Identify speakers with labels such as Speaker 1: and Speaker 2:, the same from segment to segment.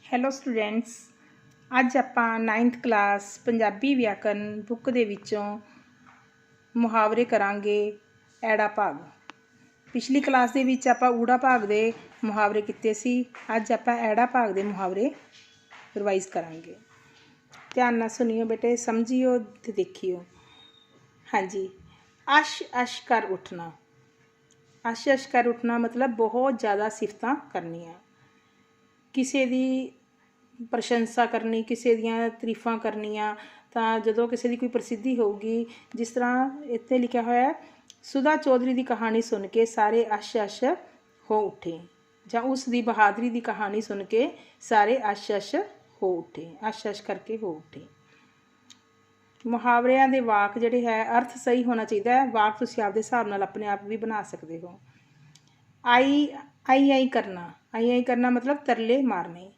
Speaker 1: Hello students, ਅੱਜ ਆਪਾਂ 9th class Punjabi ਵਿਆਕਰਨ ਬੁੱਕ ਦੇ ਵਿੱਚੋਂ ਮੁਹਾਵਰੇ ਕਰਾਂਗੇ। ਐੜਾ ਭਾਗ। ਪਿਛਲੀ ਕਲਾਸ ਦੇ ਵਿੱਚ ਆਪਾਂ ਊੜਾ ਭਾਗ ਦੇ ਮੁਹਾਵਰੇ ਕੀਤੇ ਸੀ। ਅੱਜ ਆਪਾਂ ਐੜਾ ਭਾਗ ਦੇ ਮੁਹਾਵਰੇ ਰਿਵਾਈਜ਼ ਕਰਾਂਗੇ। ਧਿਆਨ ਨਾਲ ਸੁਣਿਓ ਬੇਟੇ, ਸਮਝਿਓ ਤੇ ਦੇਖਿਓ। ਹਾਂਜੀ, ਅਸ਼ ਅਸ਼ ਕਰ ਉੱਠਣਾ। ਅਸ਼ ਅਸ਼ ਕਰ ਉੱਠਣਾ ਮਤਲਬ ਬਹੁਤ ਜ਼ਿਆਦਾ ਸਿਫਤਾਂ ਕਰਨੀਆਂ, ਕਿਸੇ ਦੀ ਪ੍ਰਸ਼ੰਸਾ ਕਰਨੀ, ਕਿਸੇ ਦੀਆਂ ਤਾਰੀਫਾਂ ਕਰਨੀਆਂ। ਤਾਂ ਜਦੋਂ ਕਿਸੇ ਦੀ ਕੋਈ ਪ੍ਰਸਿੱਧੀ ਹੋਊਗੀ, ਜਿਸ ਤਰ੍ਹਾਂ ਇੱਥੇ ਲਿਖਿਆ ਹੋਇਆ, ਸੁਧਾ ਚੌਧਰੀ ਦੀ ਕਹਾਣੀ ਸੁਣ ਕੇ ਸਾਰੇ ਅਸ਼ ਅਸ਼ ਹੋ ਉੱਠੇ, ਜਾਂ ਉਸ ਦੀ ਬਹਾਦਰੀ ਦੀ ਕਹਾਣੀ ਸੁਣ ਕੇ ਸਾਰੇ ਅਸ਼ ਅਸ਼ ਹੋ ਉੱਠੇ, ਅਸ਼ ਅਸ਼ ਕਰਕੇ ਹੋ ਉੱਠੇ। ਮੁਹਾਵਰਿਆਂ ਦੇ ਵਾਕ ਜਿਹੜੇ ਹੈ, ਅਰਥ ਸਹੀ ਹੋਣਾ ਚਾਹੀਦਾ ਹੈ। ਵਾਕ ਤੁਸੀਂ ਆਪਦੇ ਹਿਸਾਬ ਨਾਲ ਆਪਣੇ ਆਪ ਵੀ ਬਣਾ ਸਕਦੇ ਹੋ। ਆਈ ਆਈ ਕਰਨਾ। ਆਈ ਕਰਨਾ ਮਤਲਬ ਤਰਲੇ ਮਾਰਨੇ।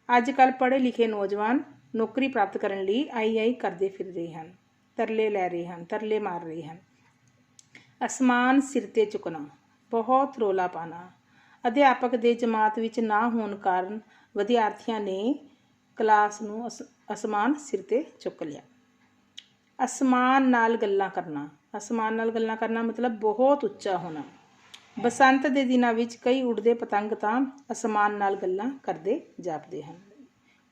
Speaker 1: ਅੱਜ ਕੱਲ੍ਹ ਪੜ੍ਹੇ ਲਿਖੇ ਨੌਜਵਾਨ ਨੌਕਰੀ ਪ੍ਰਾਪਤ ਕਰਨ ਲਈ ਆਈ ਕਰਦੇ ਫਿਰ ਰਹੇ ਹਨ, ਤਰਲੇ ਲੈ ਰਹੇ ਹਨ, ਤਰਲੇ ਮਾਰ ਰਹੇ ਹਨ। ਅਸਮਾਨ ਸਿਰ 'ਤੇ ਚੁੱਕਣਾ, ਬਹੁਤ ਰੌਲਾ ਪਾਉਣਾ। ਅਧਿਆਪਕ ਦੇ ਜਮਾਤ ਵਿੱਚ ਨਾ ਹੋਣ ਕਾਰਨ ਵਿਦਿਆਰਥੀਆਂ ਨੇ ਕਲਾਸ ਨੂੰ ਅਸਮਾਨ ਸਿਰ 'ਤੇ ਚੁੱਕ ਲਿਆ। ਅਸਮਾਨ ਨਾਲ ਗੱਲਾਂ ਕਰਨਾ। ਅਸਮਾਨ ਨਾਲ ਗੱਲਾਂ ਕਰਨਾ ਮਤਲਬ ਬਹੁਤ ਉੱਚਾ ਹੋਣਾ। ਬਸੰਤ ਦੇ ਦਿਨਾਂ ਵਿੱਚ ਕਈ ਉੱਡਦੇ ਪਤੰਗ ਤਾਂ ਅਸਮਾਨ ਨਾਲ ਗੱਲਾਂ ਕਰਦੇ ਜਾਪਦੇ ਹਨ।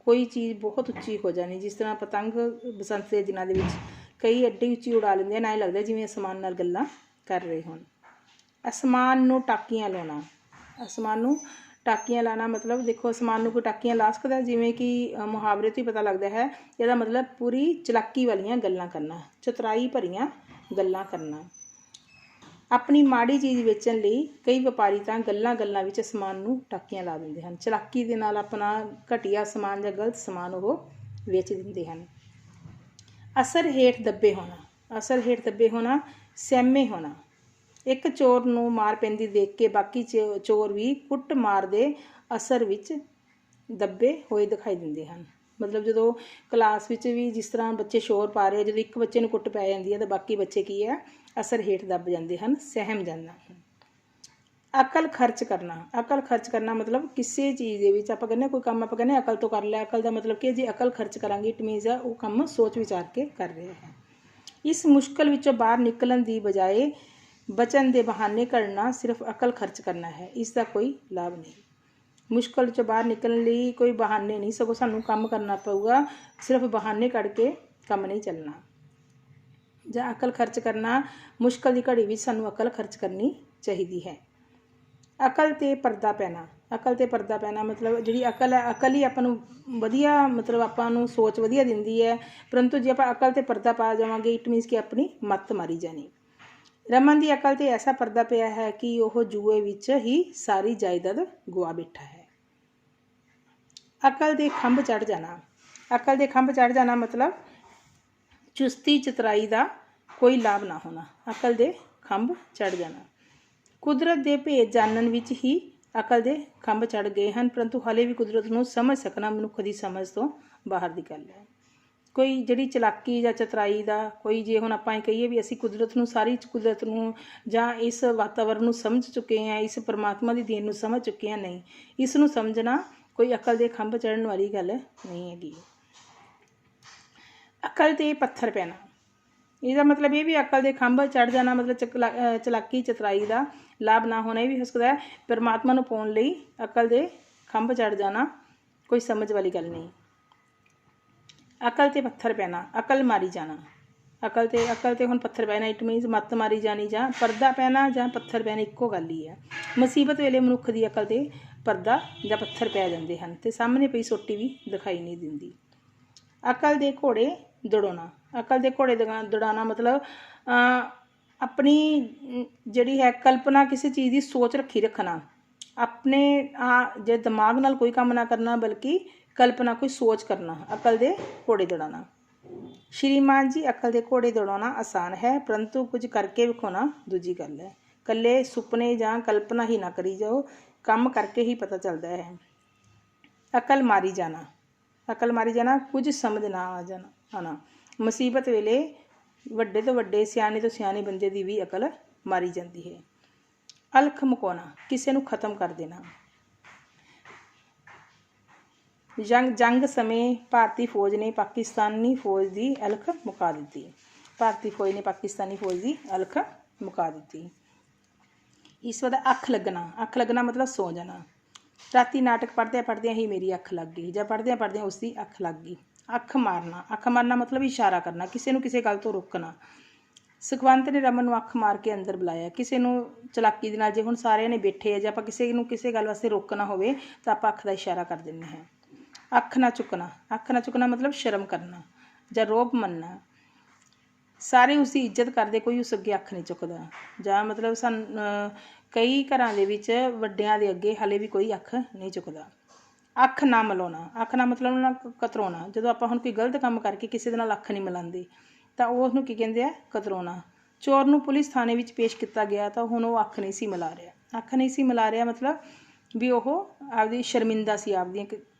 Speaker 1: ਕੋਈ ਚੀਜ਼ ਬਹੁਤ ਉੱਚੀ ਹੋ ਜਾਣੀ, ਜਿਸ ਤਰ੍ਹਾਂ ਪਤੰਗ ਬਸੰਤ ਦੇ ਦਿਨਾਂ ਦੇ ਵਿੱਚ ਕਈ ਐਡੀ ਉੱਚੀ ਉਡਾ ਲੈਂਦੇ ਹਨ, ਐਂ ਲੱਗਦਾ ਜਿਵੇਂ ਅਸਮਾਨ ਨਾਲ ਗੱਲਾਂ ਕਰ ਰਹੇ ਹੋਣ। ਅਸਮਾਨ ਨੂੰ ਟਾਕੀਆਂ ਲਾਉਣਾ। ਅਸਮਾਨ ਨੂੰ ਟਾਕੀਆਂ ਲਾਉਣਾ ਮਤਲਬ ਦੇਖੋ, ਅਸਮਾਨ ਨੂੰ ਕੋਈ ਟਾਕੀਆਂ ਲਾ ਸਕਦਾ, ਜਿਵੇਂ ਕਿ ਮੁਹਾਵਰੇ ਤੋਂ ਹੀ ਪਤਾ ਲੱਗਦਾ ਹੈ। ਇਹਦਾ ਮਤਲਬ ਪੂਰੀ ਚਲਾਕੀ ਵਾਲੀਆਂ ਗੱਲਾਂ ਕਰਨਾ, ਚਤੁਰਾਈ ਭਰੀਆਂ ਗੱਲਾਂ ਕਰਨਾ। ਆਪਣੀ ਮਾੜੀ ਚੀਜ਼ ਵੇਚਣ ਲਈ ਕਈ ਵਪਾਰੀ ਤਾਂ ਗੱਲਾਂ ਵਿੱਚ ਅਸਮਾਨ ਨੂੰ ਟਾਕੀਆਂ ਲਾ ਦਿੰਦੇ ਹਨ। ਚਲਾਕੀ ਦੇ ਨਾਲ ਆਪਣਾ ਘਟੀਆ ਸਮਾਨ ਜਾਂ ਗਲਤ ਸਮਾਨ ਉਹ ਵੇਚ ਦਿੰਦੇ ਹਨ। ਅਸਰ ਹੇਠ ਦੱਬੇ ਹੋਣਾ। ਅਸਰ ਹੇਠ ਦੱਬੇ ਹੋਣਾ, ਸਹਿਮੇ ਹੋਣਾ। ਇੱਕ ਚੋਰ ਨੂੰ ਮਾਰ ਪੈਂਦੀ ਦੇਖ ਕੇ ਬਾਕੀ ਚੋਰ ਵੀ ਕੁੱਟ ਮਾਰ ਦੇ ਅਸਰ ਵਿੱਚ ਦੱਬੇ ਹੋਏ ਦਿਖਾਈ ਦਿੰਦੇ ਹਨ। ਮਤਲਬ ਜਦੋਂ ਕਲਾਸ ਵਿੱਚ ਵੀ ਜਿਸ ਤਰ੍ਹਾਂ ਬੱਚੇ ਸ਼ੋਰ ਪਾ ਰਹੇ, ਜਦੋਂ ਇੱਕ ਬੱਚੇ ਨੂੰ ਕੁੱਟ ਪੈ ਜਾਂਦੀ ਹੈ ਤਾਂ ਬਾਕੀ ਬੱਚੇ ਕੀ ਹੈ, ਅਸਰ ਹੇਠ ਦੱਬ ਜਾਂਦੇ ਹਨ, ਸਹਿਮ ਜਾਂਦਾ ਹੈ। ਅਕਲ ਖਰਚ ਕਰਨਾ। ਅਕਲ ਖਰਚ ਕਰਨਾ ਮਤਲਬ ਕਿਸੇ ਚੀਜ਼ ਦੇ ਵਿੱਚ ਆਪਾਂ ਕਹਿੰਦੇ ਕੋਈ ਕੰਮ ਆਪਾਂ ਕਹਿੰਦੇ ਅਕਲ ਤੋਂ ਕਰ ਲਿਆ। ਅਕਲ ਦਾ ਮਤਲਬ ਕਿ ਜੇ ਅਕਲ ਖਰਚ ਕਰਾਂਗੇ, ਇਟ ਮੀਨਸ ਉਹ ਕੰਮ ਸੋਚ ਵਿਚਾਰ ਕੇ ਕਰ ਰਿਹਾ ਹੈ। ਇਸ ਮੁਸ਼ਕਿਲ ਵਿੱਚੋਂ ਬਾਹਰ ਨਿਕਲਣ ਦੀ ਬਜਾਏ ਬਚਣ ਦੇ ਬਹਾਨੇ ਕਰਨਾ ਸਿਰਫ ਅਕਲ ਖਰਚ ਕਰਨਾ ਹੈ, ਇਸ ਦਾ ਕੋਈ ਲਾਭ ਨਹੀਂ। ਮੁਸ਼ਕਿਲ ਵਿੱਚੋਂ ਬਾਹਰ ਨਿਕਲਣ ਲਈ ਕੋਈ ਬਹਾਨੇ ਨਹੀਂ, ਸਗੋਂ ਸਾਨੂੰ ਕੰਮ ਕਰਨਾ ਪਊਗਾ। ਸਿਰਫ ਬਹਾਨੇ ਕੱਢ ਕੇ ਕੰਮ ਨਹੀਂ ਚੱਲਣਾ। ਜਾਂ ਅਕਲ ਖਰਚ ਕਰਨਾ, ਮੁਸ਼ਕਿਲ ਦੀ ਘੜੀ ਵਿੱਚ ਸਾਨੂੰ ਅਕਲ ਖਰਚ ਕਰਨੀ ਚਾਹੀਦੀ ਹੈ। ਅਕਲ 'ਤੇ ਪਰਦਾ ਪੈਣਾ। ਅਕਲ 'ਤੇ ਪਰਦਾ ਪੈਣਾ ਮਤਲਬ ਜਿਹੜੀ ਅਕਲ ਹੈ, ਅਕਲ ਹੀ ਆਪਾਂ ਨੂੰ ਵਧੀਆ, ਮਤਲਬ ਆਪਾਂ ਨੂੰ ਸੋਚ ਵਧੀਆ ਦਿੰਦੀ ਹੈ। ਪਰੰਤੂ ਜੇ ਆਪਾਂ ਅਕਲ 'ਤੇ ਪਰਦਾ ਪਾ ਜਾਵਾਂਗੇ, ਇਟ ਮੀਨਸ ਕਿ ਆਪਣੀ ਮੱਤ ਮਾਰੀ ਜਾਣੀ। ਰਮਨ ਦੀ ਅਕਲ 'ਤੇ ਐਸਾ ਪਰਦਾ ਪਿਆ ਹੈ ਕਿ ਉਹ ਜੂਏ ਵਿੱਚ ਹੀ ਸਾਰੀ ਜਾਇਦਾਦ ਗੁਆ ਬੈਠਾ ਹੈ। ਅਕਲ ਦੇ ਖੰਭ ਚੜ੍ਹ ਜਾਣਾ। ਅਕਲ ਦੇ ਖੰਭ ਚੜ੍ਹ ਜਾਣਾ ਮਤਲਬ ਚੁਸਤੀ ਚਤੁਰਾਈ ਦਾ ਕੋਈ ਲਾਭ ਨਾ ਹੋਣਾ। ਅਕਲ ਦੇ ਖੰਭ ਚੜ੍ਹ ਜਾਣਾ। ਕੁਦਰਤ ਦੇ ਭੇਦ ਜਾਣਨ ਵਿੱਚ ਹੀ ਅਕਲ ਦੇ ਖੰਭ ਚੜ੍ਹ ਗਏ ਹਨ, ਪਰੰਤੂ ਹਾਲੇ ਵੀ ਕੁਦਰਤ ਨੂੰ ਸਮਝ ਸਕਣਾ ਮਨੁੱਖ ਦੀ ਸਮਝ ਤੋਂ ਬਾਹਰ ਦੀ ਗੱਲ ਹੈ। ਕੋਈ ਜਿਹੜੀ ਚਲਾਕੀ ਜਾਂ ਚਤੁਰਾਈ ਦਾ ਕੋਈ, ਜੇ ਹੁਣ ਆਪਾਂ ਇਹ ਕਹੀਏ ਵੀ ਅਸੀਂ ਕੁਦਰਤ ਨੂੰ, ਸਾਰੀ ਕੁਦਰਤ ਨੂੰ ਜਾਂ ਇਸ ਵਾਤਾਵਰਨ ਨੂੰ ਸਮਝ ਚੁੱਕੇ ਹਾਂ, ਇਸ ਪਰਮਾਤਮਾ ਦੀ ਦੇਣ ਨੂੰ ਸਮਝ ਚੁੱਕੇ ਹਾਂ, ਨਹੀਂ, ਇਸ ਨੂੰ ਸਮਝਣਾ ਕੋਈ ਅਕਲ ਦੇ ਖੰਭ ਚੜ੍ਹਨ ਵਾਲੀ ਗੱਲ ਨਹੀਂ ਹੈਗੀ। ਅਕਲ 'ਤੇ ਪੱਥਰ ਪੈਣਾ। ਇਹਦਾ ਮਤਲਬ ਇਹ ਵੀ ਅਕਲ ਦੇ ਖੰਭ ਚੜ੍ਹ ਜਾਣਾ ਮਤਲਬ ਚਲਾਕੀ ਚਤੁਰਾਈ ਦਾ ਲਾਭ ਨਾ ਹੋਣਾ। ਇਹ ਵੀ ਹੋ ਸਕਦਾ ਹੈ ਪਰਮਾਤਮਾ ਨੂੰ ਪਾਉਣ ਲਈ ਅਕਲ ਦੇ ਖੰਭ ਚੜ੍ਹ ਜਾਣਾ ਕੋਈ ਸਮਝ ਵਾਲੀ ਗੱਲ ਨਹੀਂ। ਅਕਲ 'ਤੇ ਪੱਥਰ ਪੈਣਾ, ਅਕਲ ਮਾਰੀ ਜਾਣਾ। ਅਕਲ 'ਤੇ ਹੁਣ ਪੱਥਰ ਪੈਣਾ, ਇਟ ਮੀਨਸ ਮੱਤ ਮਾਰੀ ਜਾਣੀ। ਜਾਂ ਪਰਦਾ ਪੈਣਾ ਜਾਂ ਪੱਥਰ ਪੈਣਾ ਇੱਕੋ ਗੱਲ ਹੀ ਹੈ। ਮੁਸੀਬਤ ਵੇਲੇ ਮਨੁੱਖ ਦੀ ਅਕਲ 'ਤੇ ਪਰਦਾ ਜਾਂ ਪੱਥਰ ਪੈ ਜਾਂਦੇ ਹਨ ਅਤੇ ਸਾਹਮਣੇ ਪਈ ਸੋਟੀ ਵੀ ਦਿਖਾਈ ਨਹੀਂ ਦਿੰਦੀ। ਅਕਲ ਦੇ ਘੋੜੇ ਦੌੜਾਉਣਾ। ਅਕਲ ਦੇ ਘੋੜੇ ਦੌੜਾਉਣਾ ਮਤਲਬ ਆਪਣੀ ਜਿਹੜੀ ਹੈ ਕਲਪਨਾ, ਕਿਸੇ ਚੀਜ਼ ਦੀ ਸੋਚ ਰੱਖਣਾ। ਆਪਣੇ ਜੇ ਦਿਮਾਗ ਨਾਲ ਕੋਈ ਕੰਮ ਨਾ ਕਰਨਾ, ਬਲਕਿ ਕਲਪਨਾ, ਕੋਈ ਸੋਚ ਕਰਨਾ। ਅਕਲ ਦੇ ਘੋੜੇ ਦੌੜਾਉਣਾ। ਸ਼੍ਰੀਮਾਨ ਜੀ, ਅਕਲ ਦੇ ਘੋੜੇ ਦੌੜਾਉਣਾ ਆਸਾਨ ਹੈ, ਪਰੰਤੂ ਕੁਝ ਕਰਕੇ ਵਿਖਾਉਣਾ ਦੂਜੀ ਗੱਲ ਹੈ। ਇਕੱਲੇ ਸੁਪਨੇ ਜਾਂ ਕਲਪਨਾ ਹੀ ਨਾ ਕਰੀ ਜਾਓ, ਕੰਮ ਕਰਕੇ ਹੀ ਪਤਾ ਚੱਲਦਾ ਹੈ। ਅਕਲ ਮਾਰੀ ਜਾਣਾ। ਅਕਲ ਮਾਰੀ ਜਾਣਾ, ਕੁਝ ਸਮਝ ਨਾ ਆਉਣਾ। ਮੁਸੀਬਤ ਵੇਲੇ ਵੱਡੇ ਤੋਂ ਵੱਡੇ, ਸਿਆਣੇ ਤੋਂ ਸਿਆਣੇ ਬੰਦੇ ਦੀ ਵੀ ਅਕਲ ਮਾਰੀ ਜਾਂਦੀ ਹੈ। ਅਲਖ ਮੁਕਾਉਣਾ, ਕਿਸੇ ਨੂੰ ਖਤਮ ਕਰ ਦੇਣਾ। जंग समय भारती फौज ने पाकिस्तानी फौज की अलख मुका दी। भारती फौज ने पाकिस्तानी फौज की अलख मुका दी। इस बाद अख लगना मतलब सो जाना। राती नाटक पढ़दे ही मेरी अख लग गई, या पढ़दे उसकी अख लग गई। अख मारना मतलब इशारा करना, किसी नूं किसी गल तो रोकना। सुखवंत ने रमन नूं अख मार के अंदर बुलाया। किसी नूं चलाकी दे नाल जे हुण सारिਆਂ ने बैठे है, जे आपां किसी नूं किसी गल वास्ते रोकना होवे तां आपां अख दा इशारा कर दिंदे हैं। अख ना चुकना मतलब शर्म करना ਜਾਂ ਰੋਬ ਮੰਨਣਾ। ਸਾਰੇ ਉਸਦੀ ਇੱਜ਼ਤ ਕਰਦੇ, ਕੋਈ ਉਸ ਅੱਗੇ ਅੱਖ ਨਹੀਂ ਚੁੱਕਦਾ। ਜਾਂ ਮਤਲਬ ਕਈ ਘਰਾਂ ਦੇ ਵਿੱਚ ਵੱਡਿਆਂ ਦੇ ਅੱਗੇ ਹਾਲੇ ਵੀ ਕੋਈ ਅੱਖ ਨਹੀਂ ਚੁੱਕਦਾ। ਅੱਖ ਨਾ ਮਿਲਾਉਣਾ, ਅੱਖ ਨਾ ਮਤਲਬ ਉਹਨਾਂ ਨਾਲ ਕਤਰਾਉਣਾ। ਜਦੋਂ ਆਪਾਂ ਹੁਣ ਕੋਈ ਗਲਤ ਕੰਮ ਕਰਕੇ ਕਿਸੇ ਦੇ ਨਾਲ ਅੱਖ ਨਹੀਂ ਮਿਲਾਉਂਦੇ ਤਾਂ ਉਹ ਉਸਨੂੰ ਕੀ ਕਹਿੰਦੇ ਆ, ਕਤਰਾਉਣਾ। ਚੋਰ ਨੂੰ ਪੁਲਿਸ ਥਾਣੇ ਵਿੱਚ ਪੇਸ਼ ਕੀਤਾ ਗਿਆ ਤਾਂ ਹੁਣ ਉਹ ਅੱਖ ਨਹੀਂ ਸੀ ਮਿਲਾ ਰਿਹਾ। ਮਤਲਬ ਵੀ ਉਹ ਆਪਦੀ ਸ਼ਰਮਿੰਦਾ ਸੀ ਆਪਦੀਆਂ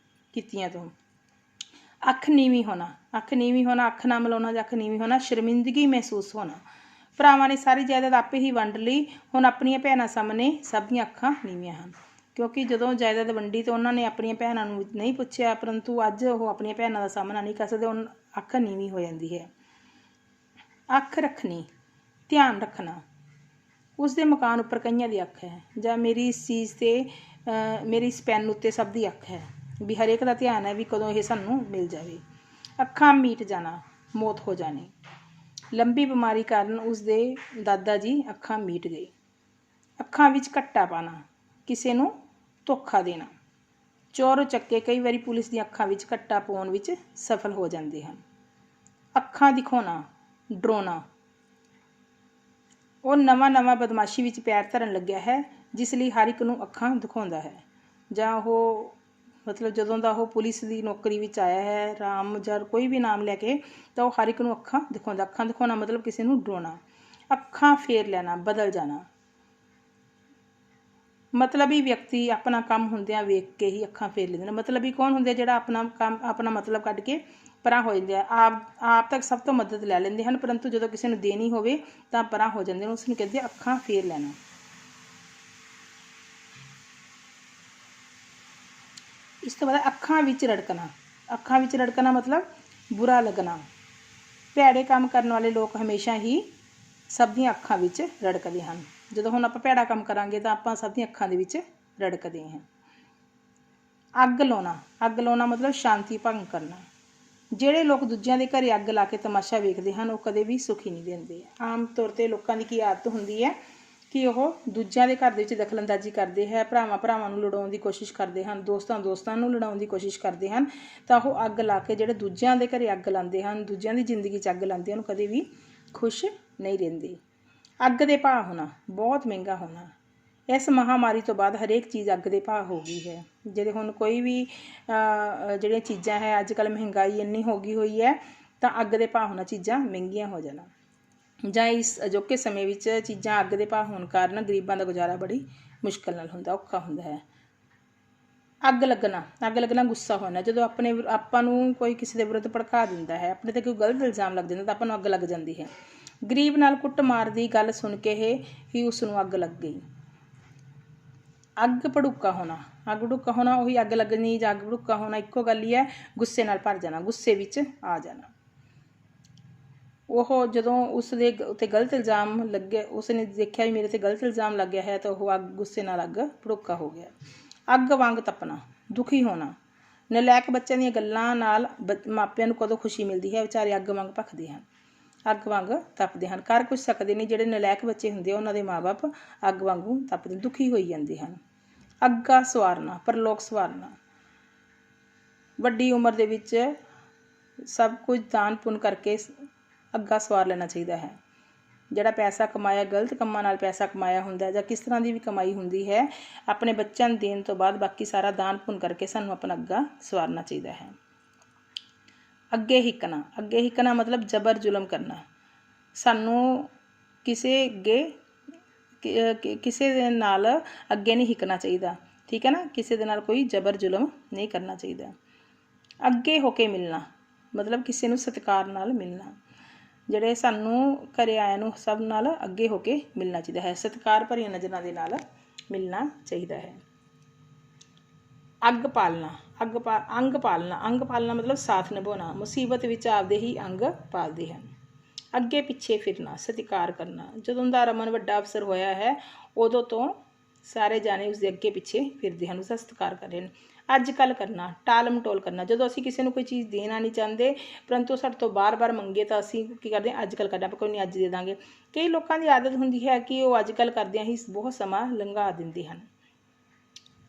Speaker 1: ਕੀਤੀਆਂ ਤੋਂ। ਅੱਖ ਨੀਵੀਂ ਹੋਣਾ, ਅੱਖ ਨਾ ਮਿਲਾਉਣਾ ਜਾਂ ਅੱਖ ਨੀਵੀਂ ਹੋਣਾ, ਸ਼ਰਮਿੰਦਗੀ ਮਹਿਸੂਸ ਹੋਣਾ। ਭਰਾਵਾਂ ਨੇ ਸਾਰੀ ਜਾਇਦਾਦ ਆਪੇ ਹੀ ਵੰਡ ਲਈ। ਹੁਣ ਆਪਣੀਆਂ ਭੈਣਾਂ ਸਾਹਮਣੇ ਸਭ ਦੀਆਂ ਅੱਖਾਂ ਨੀਵੀਆਂ ਹਨ। ਕਿਉਂਕਿ ਜਦੋਂ ਜਾਇਦਾਦ ਵੰਡੀ ਤਾਂ ਉਹਨਾਂ ਨੇ ਆਪਣੀਆਂ ਭੈਣਾਂ ਨੂੰ ਨਹੀਂ ਪੁੱਛਿਆ, ਪਰੰਤੂ ਅੱਜ ਉਹ ਆਪਣੀਆਂ ਭੈਣਾਂ ਦਾ ਸਾਹਮਣਾ ਨਹੀਂ ਕਰ ਸਕਦੇ, ਅੱਖ ਨੀਵੀਂ ਹੋ ਜਾਂਦੀ ਹੈ। ਅੱਖ ਰੱਖਣੀ, ਧਿਆਨ ਰੱਖਣਾ। ਉਸਦੇ ਮਕਾਨ ਉੱਪਰ ਕਈਆਂ ਦੀ ਅੱਖ ਹੈ, ਜਾਂ ਮੇਰੀ ਇਸ ਚੀਜ਼ 'ਤੇ ਮੇਰੀ ਇਸ ਪੈਨ ਉੱਤੇ ਸਭ ਦੀ ਅੱਖ ਹੈ, ਵੀ ਹਰੇਕ ਦਾ ਧਿਆਨ ਹੈ ਵੀ ਕਦੋਂ ਇਹ ਸਾਨੂੰ ਮਿਲ ਜਾਵੇ। ਅੱਖਾਂ ਮੀਟ ਜਾਣਾ, ਮੌਤ ਹੋ ਜਾਣੀ। ਲੰਬੀ ਬਿਮਾਰੀ ਕਾਰਨ ਉਸਦੇ ਦਾਦਾ ਜੀ ਅੱਖਾਂ ਮੀਟ ਗਏ। ਅੱਖਾਂ ਵਿੱਚ ਘੱਟਾ ਪਾਣਾ, ਕਿਸੇ ਨੂੰ ਧੋਖਾ ਦੇਣਾ। ਚੋਰ ਚੱਕੇ ਕਈ ਵਾਰੀ ਪੁਲਿਸ ਦੀਆਂ ਅੱਖਾਂ ਵਿੱਚ ਘੱਟਾ ਪਾਉਣ ਵਿੱਚ ਸਫਲ ਹੋ ਜਾਂਦੇ ਹਨ। ਅੱਖਾਂ ਦਿਖਾਉਣਾ, ਡਰਾਉਣਾ। ਉਹ ਨਵਾਂ ਬਦਮਾਸ਼ੀ ਵਿੱਚ ਪੈਰ ਧਰਨ ਲੱਗਿਆ ਹੈ, ਜਿਸ ਲਈ ਹਰ ਇੱਕ ਨੂੰ ਅੱਖਾਂ ਦਿਖਾਉਂਦਾ ਹੈ। ਜਾਂ ਉਹ ਮਤਲਬ ਜਦੋਂ ਦਾ ਉਹ ਪੁਲਿਸ ਦੀ ਨੌਕਰੀ ਵਿੱਚ ਆਇਆ ਹੈ, ਰਾਮ ਜਾਂ ਕੋਈ ਵੀ ਨਾਮ ਲੈ ਕੇ, ਤਾਂ ਉਹ ਹਰ ਇੱਕ ਨੂੰ ਅੱਖਾਂ ਦਿਖਾਉਂਦਾ। ਅੱਖਾਂ ਦਿਖਾਉਣਾ ਮਤਲਬ ਕਿਸੇ ਨੂੰ ਡਰਾਉਣਾ। ਅੱਖਾਂ ਫੇਰ ਲੈਣਾ, ਬਦਲ ਜਾਣਾ। ਮਤਲਬੀ ਵਿਅਕਤੀ ਆਪਣਾ ਕੰਮ ਹੁੰਦਿਆਂ ਵੇਖ ਕੇ ਹੀ ਅੱਖਾਂ ਫੇਰ ਲੈਂਦੇ ਨੇ। ਮਤਲਬੀ ਕੌਣ ਹੁੰਦੇ, ਜਿਹੜਾ ਆਪਣਾ ਮਤਲਬ ਕੱਢ ਕੇ ਪਰਾਂ ਹੋ ਜਾਂਦੇ ਆ। ਆਪ ਤੱਕ ਸਭ ਤੋਂ ਮਦਦ ਲੈ ਲੈਂਦੇ ਹਨ, ਪਰੰਤੂ ਜਦੋਂ ਕਿਸੇ ਨੂੰ ਦੇਣੀ ਹੋਵੇ ਤਾਂ ਪਰਾਂ ਹੋ ਜਾਂਦੇ ਨੇ। ਉਸ ਨੂੰ ਕਹਿੰਦੇ ਅੱਖਾਂ ਫੇਰ ਲੈਣਾ। ਇਸ ਤੋਂ ਬਾਅਦ ਅੱਖਾਂ ਵਿੱਚ ਰੜਕਣਾ ਮਤਲਬ ਬੁਰਾ ਲੱਗਣਾ। ਭੈੜੇ ਕੰਮ ਕਰਨ ਵਾਲੇ ਲੋਕ ਹਮੇਸ਼ਾ ਹੀ ਸਭ ਦੀਆਂ ਅੱਖਾਂ ਵਿੱਚ ਰੜਕਦੇ ਹਨ। ਜਦੋਂ ਹੁਣ ਆਪਾਂ ਭੈੜਾ ਕੰਮ ਕਰਾਂਗੇ ਤਾਂ ਆਪਾਂ ਸਭ ਦੀਆਂ ਅੱਖਾਂ ਦੇ ਵਿੱਚ ਰੜਕਦੇ ਹਾਂ। ਅੱਗ ਲਾਉਣਾ ਮਤਲਬ ਸ਼ਾਂਤੀ ਭੰਗ ਕਰਨਾ। ਜਿਹੜੇ ਲੋਕ ਦੂਜਿਆਂ ਦੇ ਘਰੇ ਅੱਗ ਲਾ ਕੇ ਤਮਾਸ਼ਾ ਵੇਖਦੇ ਹਨ, ਉਹ ਕਦੇ ਵੀ ਸੁਖੀ ਨਹੀਂ ਦਿੰਦੇ। ਆਮ ਤੌਰ 'ਤੇ ਲੋਕਾਂ ਦੀ ਕੀ ਆਦਤ ਹੁੰਦੀ ਹੈ ਕਿ ਉਹ ਦੂਜਿਆਂ ਦੇ ਘਰ ਦੇ ਵਿੱਚ ਦਖਲਅੰਦਾਜ਼ੀ ਕਰਦੇ ਹੈ, ਭਰਾਵਾਂ ਨੂੰ ਲੜਾਉਣ ਦੀ ਕੋਸ਼ਿਸ਼ ਕਰਦੇ ਹਨ, ਦੋਸਤਾਂ ਨੂੰ ਲੜਾਉਣ ਦੀ ਕੋਸ਼ਿਸ਼ ਕਰਦੇ ਹਨ। ਤਾਂ ਉਹ ਅੱਗ ਲਾ ਕੇ, ਜਿਹੜੇ ਦੂਜਿਆਂ ਦੇ ਘਰੇ ਅੱਗ ਲਾਉਂਦੇ ਹਨ, ਦੂਜਿਆਂ ਦੀ ਜ਼ਿੰਦਗੀ 'ਚ ਅੱਗ ਲਾਉਂਦੇ ਹਨ, ਕਦੇ ਵੀ ਖੁਸ਼ ਨਹੀਂ ਰਹਿੰਦੇ। ਅੱਗ ਦੇ ਭਾਅ ਹੋਣਾ, ਬਹੁਤ ਮਹਿੰਗਾ ਹੋਣਾ। ਇਸ ਮਹਾਂਮਾਰੀ ਤੋਂ ਬਾਅਦ ਹਰੇਕ ਚੀਜ਼ ਅੱਗ ਦੇ ਭਾਅ ਹੋ ਗਈ ਹੈ। ਜਿਹੜੇ ਹੁਣ ਕੋਈ ਵੀ ਜਿਹੜੀਆਂ ਚੀਜ਼ਾਂ ਹੈ, ਅੱਜ ਕੱਲ੍ਹ ਮਹਿੰਗਾਈ ਇੰਨੀ ਹੋ ਗਈ ਹੋਈ ਹੈ, ਤਾਂ ਅੱਗ ਦੇ ਭਾਅ ਹੋਣਾ, ਚੀਜ਼ਾਂ ਮਹਿੰਗੀਆਂ ਹੋ ਜਾਣਾ। ਜਾਂ ਇਸ ਅਜੋਕੇ ਸਮੇਂ ਵਿੱਚ ਚੀਜ਼ਾਂ ਅੱਗ ਦੇ ਭਾਅ ਹੋਣ ਕਾਰਨ ਗਰੀਬਾਂ ਦਾ ਗੁਜ਼ਾਰਾ ਬੜੀ ਮੁਸ਼ਕਿਲ ਨਾਲ ਹੁੰਦਾ, ਔਖਾ ਹੁੰਦਾ ਹੈ। ਅੱਗ ਲੱਗਣਾ ਗੁੱਸਾ ਹੋਣਾ। ਜਦੋਂ ਆਪਾਂ ਨੂੰ ਕੋਈ ਕਿਸੇ ਦੇ ਵਿਰੁੱਧ ਭੜਕਾ ਦਿੰਦਾ ਹੈ, ਆਪਣੇ 'ਤੇ ਕੋਈ ਗਲਤ ਇਲਜ਼ਾਮ ਲੱਗ ਜਾਂਦਾ ਤਾਂ ਆਪਾਂ ਨੂੰ ਅੱਗ ਲੱਗ ਜਾਂਦੀ ਹੈ। ਗਰੀਬ ਨਾਲ ਕੁੱਟਮਾਰ ਦੀ ਗੱਲ ਸੁਣ ਕੇ ਹੀ ਉਸ ਨੂੰ ਅੱਗ ਲੱਗ ਗਈ। ਅੱਗ ਭੜੂਕਾ ਹੋਣਾ ਉਹੀ ਅੱਗ ਲੱਗਣੀ ਜਾਂ ਅੱਗ ਭੜੂਕਾ ਹੋਣਾ ਇੱਕੋ ਗੱਲ ਹੀ ਹੈ। ਗੁੱਸੇ ਨਾਲ ਭਰ ਜਾਣਾ, ਗੁੱਸੇ ਵਿੱਚ ਆ ਜਾਣਾ। ਉਹ ਜਦੋਂ ਉਸ ਦੇ ਉੱਤੇ ਗਲਤ ਇਲਜ਼ਾਮ ਲੱਗੇ, ਉਸ ਨੇ ਦੇਖਿਆ ਵੀ ਮੇਰੇ 'ਤੇ ਗਲਤ ਇਲਜ਼ਾਮ ਲੱਗਿਆ ਹੈ, ਤਾਂ ਉਹ ਗੁੱਸੇ ਨਾਲ ਅੱਗ ਭੜੂਕਾ ਹੋ ਗਿਆ। ਅੱਗ ਵਾਂਗ ਤਪਣਾ, ਦੁਖੀ ਹੋਣਾ। ਨਲਾਇਕ ਬੱਚਿਆਂ ਦੀਆਂ ਗੱਲਾਂ ਨਾਲ ਮਾਪਿਆਂ ਨੂੰ ਕਦੋਂ ਖੁਸ਼ੀ ਮਿਲਦੀ ਹੈ, ਵਿਚਾਰੇ ਅੱਗ ਵਾਂਗ ਭਖਦੇ ਹਨ, ਅੱਗ ਵਾਂਗ ਤਪਦੇ ਹਨ, ਕਰ ਕੁਛ ਸਕਦੇ ਨਹੀਂ। ਜਿਹੜੇ ਨਲਾਇਕ ਬੱਚੇ ਹੁੰਦੇ ਆ, ਉਹਨਾਂ ਦੇ ਮਾਂ ਬਾਪ ਅੱਗ ਵਾਂਗੂ ਤਪਦੇ, ਦੁਖੀ ਹੋਈ ਜਾਂਦੇ ਹਨ। ਅੱਗਾ ਸਵਾਰਨਾ, ਪਰਲੋਕ ਸਵਾਰਨਾ। ਵੱਡੀ ਉਮਰ ਦੇ ਵਿੱਚ ਸਭ ਕੁਝ ਦਾਨ ਪੁੰਨ ਕਰਕੇ ਅੱਗਾ ਸਵਾਰ ਲੈਣਾ ਚਾਹੀਦਾ ਹੈ। ਜਿਹੜਾ ਪੈਸਾ ਕਮਾਇਆ, ਗਲਤ ਕੰਮਾਂ ਨਾਲ ਪੈਸਾ ਕਮਾਇਆ ਹੁੰਦਾ ਜਾਂ ਕਿਸ ਤਰ੍ਹਾਂ ਦੀ ਵੀ ਕਮਾਈ ਹੁੰਦੀ ਹੈ, ਆਪਣੇ ਬੱਚਿਆਂ ਨੂੰ ਦੇਣ ਤੋਂ ਬਾਅਦ ਬਾਕੀ ਸਾਰਾ ਦਾਨ ਪੁੰਨ ਕਰਕੇ ਸਾਨੂੰ ਆਪਣਾ ਅੱਗਾ ਸਵਾਰਨਾ ਚਾਹੀਦਾ ਹੈ। ਅੱਗੇ ਹਿੱਕਣਾ ਮਤਲਬ ਜ਼ਬਰ ਜ਼ੁਲਮ ਕਰਨਾ। ਸਾਨੂੰ ਕਿਸੇ ਦੇ ਨਾਲ ਅੱਗੇ ਨਹੀਂ ਹਿੱਕਣਾ ਚਾਹੀਦਾ, ਠੀਕ ਹੈ ਨਾ। ਕਿਸੇ ਦੇ ਨਾਲ ਕੋਈ ਜ਼ਬਰ ਜ਼ੁਲਮ ਨਹੀਂ ਕਰਨਾ ਚਾਹੀਦਾ। ਅੱਗੇ ਹੋ ਕੇ ਮਿਲਣਾ ਮਤਲਬ ਕਿਸੇ ਨੂੰ ਸਤਿਕਾਰ ਨਾਲ ਮਿਲਣਾ। ਜਿਹੜੇ ਸਾਨੂੰ ਘਰੇ ਆਇਆਂ ਨੂੰ ਸਭ ਨਾਲ ਅੱਗੇ ਹੋ ਕੇ ਮਿਲਣਾ ਚਾਹੀਦਾ ਹੈ, ਸਤਿਕਾਰ ਭਰੀਆਂ ਨਜ਼ਰਾਂ ਦੇ ਨਾਲ ਮਿਲਣਾ ਚਾਹੀਦਾ ਹੈ। अंग पालना अंग पालना मतलब साथ निभाना, मुसीबत विच आपदे ही अंग पालदे हन। अगे पिछे फिरना, सत्कार करना। जदों दा रमन वड्डा अफसर होया है उदों तो सारे जाने उसके अगे पिछे फिरदे हैं, उसका सत्कार कर रहे हैं। अज कल करना, टाल मटोल करना। जो असी किसी को कोई चीज़ देना नहीं चाहते परंतु साडे तो बार बार मंगे तो असी की करते हैं, अज कल करना, कोई नहीं अज दे देंगे। कई लोगों की आदत होंदी है कि वो अज कल करदियां ही बहुत समा लंघा दिंदे हैं।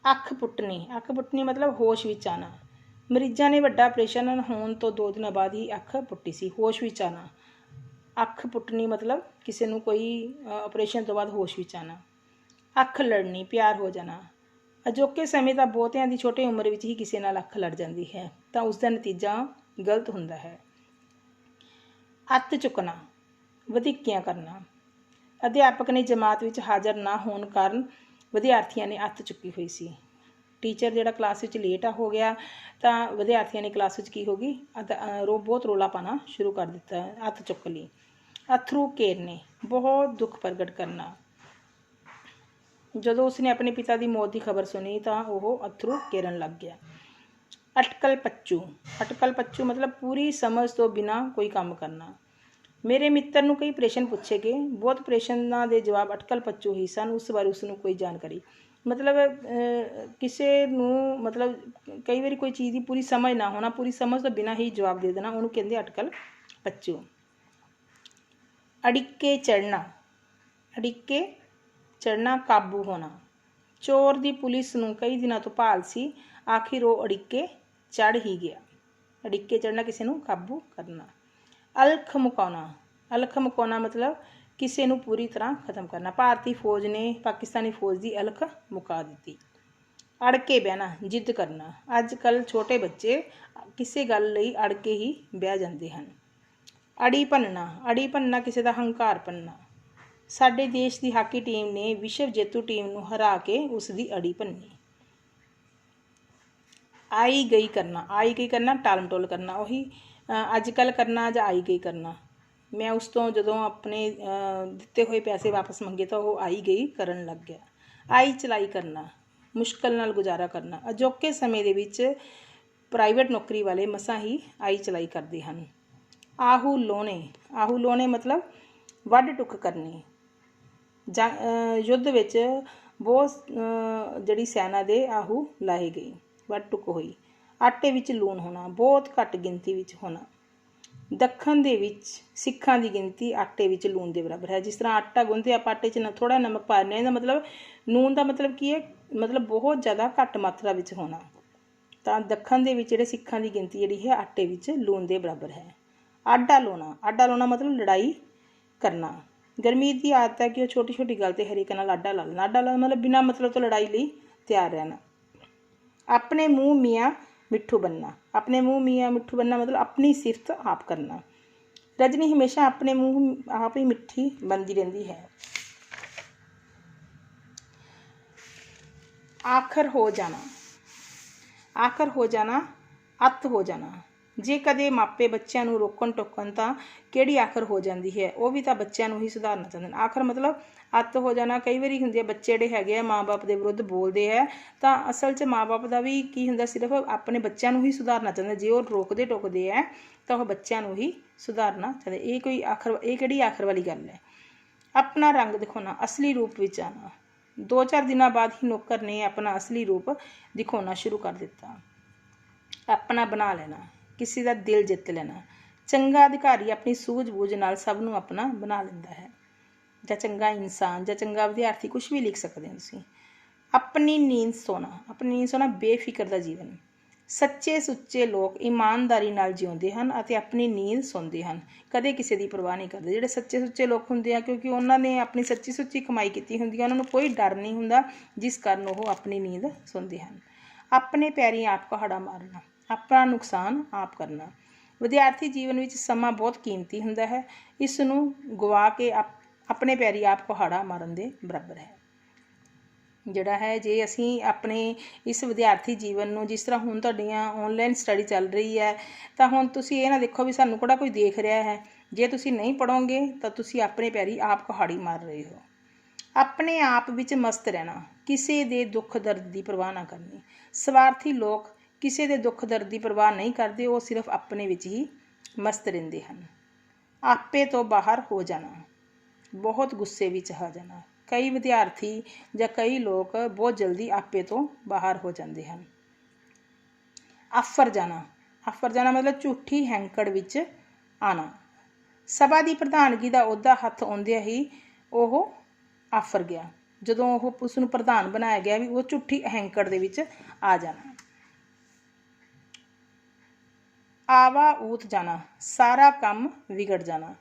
Speaker 1: अख पुट्टनी मतलब होश विच आना। मरीज़ां ने वड्डा ऑपरेशन होने तो 2 दिन बाद ही अख पुट्टी सी, होश विच आना। अख पुट्टनी मतलब किसी को कोई ऑपरेशन तो बाद होश विच आना। अख लड़नी, प्यार हो जाना। अजोके समय तो बहुतियां दी छोटी उम्र विच ही किसी नाल अख लड़ जाती है तो उसका नतीजा गलत होंदा है। अत चुकना, वधिक्कियां करना। अध्यापक ने जमात विच हाज़र ना होने कारण विद्यार्थियों ने अत चुकी हुई सी। टीचर जिहड़ा क्लास विच लेट हो गया तो विद्यार्थियों ने क्लास विच की होगी बहुत रौला पाना शुरू कर दिता, अत चुक ली। अथरू केरने, बहुत दुख प्रगट करना। जदों उसने अपने पिता की मौत की खबर सुनी तो वह अथरू केरन लग गया। अटकल पच्चू मतलब पूरी समझ तो बिना कोई काम करना। मेरे मित्र नूं कई प्रश्न पूछे गए, बहुत प्रश्नों के जवाब अटकल पच्चू ही सन। उस बारे उसनूं कोई जानकारी मतलब किसी नूं मतलब कई बार कोई चीज़ की पूरी समझ ना होना, पूरी समझ तो बिना ही जवाब दे देना, उन्होंने कहते अटकल पच्चू। अड़िके चढ़ना, काबू होना। चोर दी पुलिस नूं कई दिनों तो भाल सी, आखिर वो अड़िके चढ़ ही गया। अड़िके चढ़ना किसी नूं काबू करना। अलख मुकाउना मतलब किसी नूं पूरी तरह खत्म करना। भारतीय फौज ने पाकिस्तानी फौज की अलख मुका दी। अड़के बहना, जिद करना। अजकल छोटे बच्चे किसी गल लई अड़के ही बह जाते हैं। अड़ी भनना किसी का हंकार भनना। साडे देश की हाकी टीम ने विश्व जेतू टीम नूं हरा के उसकी अड़ी भन्नी। आई गई करना, टाल मटोल करना। उही अजकल करना जां आई गई करना। मैं उस तो जदों अपने दिते हुए पैसे वापस मंगे तो वो आई गई करन लग गया। आई चलाई करना, मुश्किल नाल गुजारा करना। अजोके समय दे विच प्राइवेट नौकरी वाले मसां ही आई चलाई करते हैं। आहू लोने मतलब वढ टुक करनी। युद्ध विच बहुत जिहड़ी सैना दे आहू लाए गए, वढ टुक हुई। आटे विच लूण होना, बहुत घट गिनती विच होना। दखन दे विच सिखां दी गिनती आटे विच लूण दे बराबर है। जिस तरह आटा गुंदे आप आटे च थोड़ा नमक पा दें, इसदा मतलब लूण का मतलब की है, मतलब बहुत ज़्यादा घट मात्रा विच होना। तो दखन दे विच जिहड़े सिखां दी गिनती जिहड़ी है आटे विच लूण दे बराबर है। आडा लोना मतलब लड़ाई करना। गुरमीत की आदत है कि वह छोटी छोटी गल ते हरेक नाल आडा ला लेना। आडा ला मतलब बिना मतलब तो लड़ाई लई तैयार रहना। अपने मूँह मियाँ मिट्ठू बनना मतलब अपनी सिफत आप करना। रजनी हमेशा अपने मूँह आप ही मिट्ठी बनती रहती है। आखर हो जाना, अत हो जाना। जे कदे मापे बच्चों नूं रोकण टोकण तां किहड़ी आखर हो जाती है, वह भी तो बच्चों नूं ही सुधारना चाहते हैं। आखर मतलब अत हो जाना। कई बार हुंदे बच्चे जिहड़े हैगे आ माँ बाप के विरुद्ध बोलते हैं तो असल च माँ बाप का भी की हुंदा, सिर्फ अपने बच्चों नूं ही सुधारना चाहते। जे वो रोकते टोकते हैं तो वह बच्चों नूं ही सुधारना चाहते। ये कोई आखर, ये किहड़ी आखर वाली गल है। अपना रंग दिखाना, असली रूप विच आना। 2-4 दिनों बाद ही नौकर ने अपना असली रूप दिखाना शुरू कर दिता। अपना बना लेना, किसी का दिल जित लेना। चंगा अधिकारी अपनी सूझबूझ नाल सब नूं अपना बना लेंदा है। जां चंगा इंसान जां चंगा विद्यार्थी, कुछ भी लिख सकते हैं तुसीं। अपनी नींद सोना बेफिक्र दा जीवन। सच्चे सुच्चे लोग ईमानदारी नाल जिउंदे हन अते अपनी नींद सौंदे हन, कदे किसी की परवाह नहीं करते। जिहड़े सच्चे सुच्चे लोग हुंदे आ क्योंकि उन्होंने अपनी सच्ची सुच्ची कमाई की हुंदी है, उन्होंने कोई डर नहीं हुंदा, जिस कारण वो अपनी नींद सौंदे हन। अपने पैरीं आप कुहाड़ा मारना, अपना नुकसान आप करना। विद्यार्थी जीवन में समा बहुत कीमती हुंदा है, इस नूं गवा के अपने पैरीं आप कुहाड़ा मारन दे बराबर है। जिहड़ा है जे असीं अपने इस विद्यार्थी जीवन नूं, जिस तरह हुण तुहाडीआं ऑनलाइन स्टडी चल रही है तो हुण तुसीं ये ना देखो भी सानूं किहड़ा कोई देख रहा है। जे तुसीं नहीं पढ़ोगे तो तुसीं अपने पैरीं आप कुहाड़ी मार रहे हो। ਆਪਣੇ ਆਪ ਵਿੱਚ ਮਸਤ ਰਹਿਣਾ, ਕਿਸੇ ਦੇ ਦੁੱਖ ਦਰਦ ਦੀ ਪਰਵਾਹ ਨਾ ਕਰਨੀ। ਸਵਾਰਥੀ ਲੋਕ ਕਿਸੇ ਦੇ ਦੁੱਖ ਦਰਦ ਦੀ ਪਰਵਾਹ ਨਹੀਂ ਕਰਦੇ, ਉਹ ਸਿਰਫ ਆਪਣੇ ਵਿੱਚ ਹੀ ਮਸਤ ਰਹਿੰਦੇ ਹਨ। ਆਪੇ ਤੋਂ ਬਾਹਰ ਹੋ ਜਾਣਾ, ਬਹੁਤ ਗੁੱਸੇ ਵਿੱਚ ਆ ਜਾਣਾ। ਕਈ ਵਿਦਿਆਰਥੀ ਜਾਂ ਕਈ ਲੋਕ ਬਹੁਤ ਜਲਦੀ ਆਪੇ ਤੋਂ ਬਾਹਰ ਹੋ ਜਾਂਦੇ ਹਨ। ਆਫਰ ਜਾਣਾ, ਆਫਰ ਜਾਣਾ ਮਤਲਬ ਝੂਠੀ ਹੈਂਕੜ ਵਿੱਚ ਆਉਣਾ। ਸਭਾ ਦੀ ਪ੍ਰਧਾਨਗੀ ਦਾ ਅਹੁਦਾ ਹੱਥ ਆਉਂਦਿਆਂ ਹੀ ਉਹ ਆਫਰ ਗਿਆ, ਜਦੋਂ ਉਹ ਉਸ ਨੂੰ ਪ੍ਰਧਾਨ ਬਣਾਇਆ ਗਿਆ ਵੀ ਉਹ ਝੂਠੀ ਹੈਂਕੜ ਦੇ ਵਿੱਚ ਆ ਜਾਣਾ। ਆਵਾ ਊਤ ਜਾਣਾ, ਸਾਰਾ ਕੰਮ ਵਿਗੜ ਜਾਣਾ।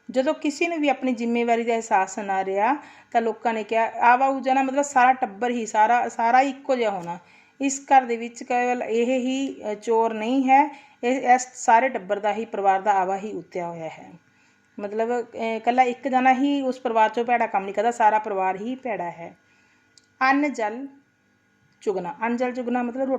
Speaker 1: ਜਦੋਂ ਕਿਸੇ ਨੂੰ ਵੀ ਆਪਣੀ ਜ਼ਿੰਮੇਵਾਰੀ ਦਾ ਅਹਿਸਾਸ ਨਾ ਰਿਹਾ ਤਾਂ ਲੋਕਾਂ ਨੇ ਕਿਹਾ ਆਵਾ ਊਤ ਜਾਣਾ ਮਤਲਬ ਸਾਰਾ ਟੱਬਰ ਹੀ ਸਾਰਾ ਇੱਕੋ ਜਿਹਾ ਹੋਣਾ। ਇਸ ਘਰ ਦੇ ਵਿੱਚ ਕੇਵਲ ਇਹ ਹੀ ਚੋਰ ਨਹੀਂ ਹੈ, ਇਸ ਸਾਰੇ ਟੱਬਰ ਦਾ ਹੀ ਪਰਿਵਾਰ ਦਾ ਆਵਾ ਹੀ ਉਤਿਆ ਹੋਇਆ ਹੈ। ਮਤਲਬ ਇਕੱਲਾ ਇੱਕ ਜਣਾ ਹੀ ਉਸ ਪਰਿਵਾਰ 'ਚੋਂ ਭੈੜਾ ਕੰਮ ਨਹੀਂ ਕਰਦਾ, ਸਾਰਾ ਪਰਿਵਾਰ ਹੀ ਭੈੜਾ ਹੈ। ਅੰਨ ਜਲ ਚੁਗਣਾ, ਅੰਨ ਜਲ ਚੁਗਣਾ ਮਤਲਬ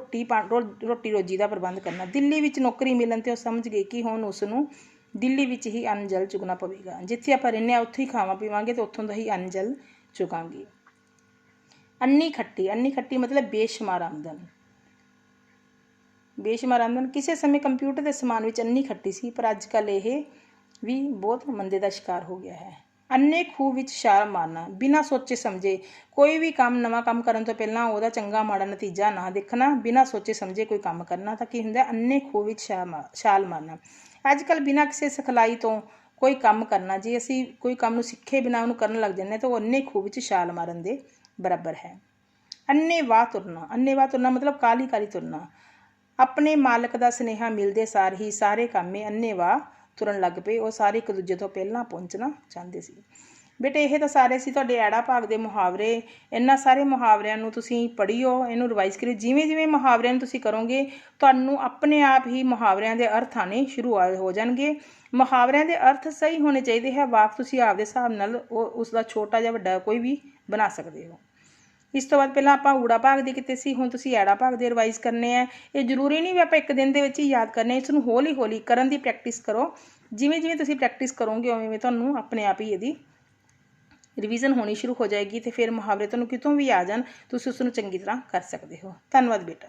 Speaker 1: ਰੋਟੀ ਰੋਜੀ ਦਾ ਪ੍ਰਬੰਧ ਕਰਨਾ। ਦਿੱਲੀ ਵਿੱਚ ਨੌਕਰੀ ਮਿਲਣ 'ਤੇ ਉਹ ਸਮਝ ਗਏ ਕਿ ਹੁਣ ਉਸ ਨੂੰ ਦਿੱਲੀ ਵਿੱਚ ਹੀ ਅੰਨ ਜਲ ਚੁਗਣਾ ਪਵੇਗਾ। ਜਿੱਥੇ ਆਪਾਂ ਰਹਿੰਦੇ ਹਾਂ ਉੱਥੇ ਹੀ ਖਾਵਾਂ ਪੀਵਾਂਗੇ ਅਤੇ ਉੱਥੋਂ ਦਾ ਹੀ ਅੰਨ ਜਲ ਚੁਗਾਂਗੇ। ਅੰਨੀ ਖੱਟੀ, ਅੰਨੀ ਖੱਟੀ ਮਤਲਬ ਬੇਸ਼ੁਮਾਰ ਆਮਦਨ। ਬੇਸ਼ੁਮਾਰ ਆਮਦਨ, ਕਿਸੇ ਸਮੇਂ ਕੰਪਿਊਟਰ ਦੇ ਸਮਾਨ ਵਿੱਚ ਅੰਨੀ ਖੱਟੀ ਸੀ, ਪਰ ਅੱਜ ਕੱਲ੍ਹ ਇਹ ਵੀ ਬਹੁਤ ਮੰਦੇ ਦਾ ਸ਼ਿਕਾਰ ਹੋ ਗਿਆ ਹੈ। ਅੰਨੇ ਖੂਹ ਵਿੱਚ ਛਾਲ ਮਾਰਨਾ, ਬਿਨਾਂ ਸੋਚੇ ਸਮਝੇ ਕੋਈ ਵੀ ਕੰਮ, ਨਵਾਂ ਕੰਮ ਕਰਨ ਤੋਂ ਪਹਿਲਾਂ ਉਹਦਾ ਚੰਗਾ ਮਾੜਾ ਨਤੀਜਾ ਨਾ ਦੇਖਣਾ, ਬਿਨਾਂ ਸੋਚੇ ਸਮਝੇ ਕੋਈ ਕੰਮ ਕਰਨਾ ਤਾਂ ਕੀ ਹੁੰਦਾ, ਅੰਨੇ ਖੂਹ ਵਿੱਚ ਛਾਲ ਮਾਰਨਾ। ਅੱਜ ਕੱਲ੍ਹ ਬਿਨਾਂ ਕਿਸੇ ਸਿਖਲਾਈ ਤੋਂ ਕੋਈ ਕੰਮ ਕਰਨਾ, ਜੇ ਅਸੀਂ ਕੋਈ ਕੰਮ ਨੂੰ ਸਿੱਖੇ ਬਿਨਾਂ ਉਹਨੂੰ ਕਰਨ ਲੱਗ ਜਾਂਦੇ ਤਾਂ ਉਹ ਅੰਨੇ ਖੂਹ ਵਿੱਚ ਛਾਲ ਮਾਰਨ ਦੇ ਬਰਾਬਰ ਹੈ। ਅੰਨੇ ਵਾਹ ਤੁਰਨਾ, ਅੰਨੇ ਵਾਹ ਤੁਰਨਾ ਮਤਲਬ ਕਾਹਲੀ ਕਾਹਲੀ ਤੁਰਨਾ। ਆਪਣੇ ਮਾਲਕ ਦਾ ਸੁਨੇਹਾ ਮਿਲਦੇ ਸਾਰ ਹੀ ਸਾਰੇ ਕਾਮੇ ਅੰਨੇ ਵਾਹ ਤੁਰਨ ਲੱਗ ਪਏ, ਉਹ ਸਾਰੇ ਇੱਕ ਦੂਜੇ ਤੋਂ ਪਹਿਲਾਂ ਪਹੁੰਚਣਾ ਚਾਹੁੰਦੇ ਸੀ। ਬੇਟੇ ਇਹ ਤਾਂ ਸਾਰੇ ਸੀ ਤੁਹਾਡੇ ਐੜਾ ਭਾਗ ਦੇ ਮੁਹਾਵਰੇ। ਇਹਨਾਂ ਸਾਰੇ ਮੁਹਾਵਰਿਆਂ ਨੂੰ ਤੁਸੀਂ ਪੜ੍ਹਿਓ, ਇਹਨੂੰ ਰਿਵਾਈਜ਼ ਕਰਿਓ। ਜਿਵੇਂ ਜਿਵੇਂ ਮੁਹਾਵਰਿਆਂ ਨੂੰ ਤੁਸੀਂ ਕਰੋਗੇ ਤੁਹਾਨੂੰ ਆਪਣੇ ਆਪ ਹੀ ਮੁਹਾਵਰਿਆਂ ਦੇ ਅਰਥ ਆਉਣੇ ਸ਼ੁਰੂ ਹੋ ਜਾਣਗੇ। ਮੁਹਾਵਰਿਆਂ ਦੇ ਅਰਥ ਸਹੀ ਹੋਣੇ ਚਾਹੀਦੇ ਹੈ, ਵਾਕ ਤੁਸੀਂ ਆਪਦੇ ਹਿਸਾਬ ਨਾਲ ਉਸ ਦਾ ਛੋਟਾ ਜਾਂ ਵੱਡਾ ਕੋਈ ਵੀ ਬਣਾ ਸਕਦੇ ਹੋ। ਇਸ ਤੋਂ ਬਾਅਦ ਪਹਿਲਾਂ ਆਪਾਂ ਊੜਾ ਭਾਗ ਦੇ ਕੀਤੇ ਸੀ, ਹੁਣ ਤੁਸੀਂ ਐੜਾ ਭਾਗ ਦੇ ਰਿਵਾਈਜ਼ ਕਰਨੇ ਆ। ਇਹ ਜ਼ਰੂਰੀ ਨਹੀਂ ਵੀ ਆਪਾਂ ਇੱਕ ਦਿਨ ਦੇ ਵਿੱਚ ਹੀ ਯਾਦ ਕਰਨੇ, ਇਸ ਨੂੰ ਹੌਲੀ ਹੌਲੀ ਕਰਨ ਦੀ ਪ੍ਰੈਕਟਿਸ ਕਰੋ। ਜਿਵੇਂ ਜਿਵੇਂ ਤੁਸੀਂ ਪ੍ਰੈਕਟਿਸ ਕਰੋਗੇ ਉਵੇਂ ਉਵੇਂ ਤੁਹਾਨੂੰ ਆਪਣੇ ਆਪ ਹੀ ਇਹਦੀ ਰਿਵੀਜ਼ਨ ਹੋਣੀ ਸ਼ੁਰੂ ਹੋ ਜਾਏਗੀ ਅਤੇ ਫਿਰ ਮੁਹਾਵਰੇ ਤੁਹਾਨੂੰ ਕਿਤੋਂ ਵੀ ਆ ਜਾਣ ਤੁਸੀਂ ਉਸ ਨੂੰ ਚੰਗੀ ਤਰ੍ਹਾਂ ਕਰ ਸਕਦੇ ਹੋ। ਧੰਨਵਾਦ ਬੇਟਾ।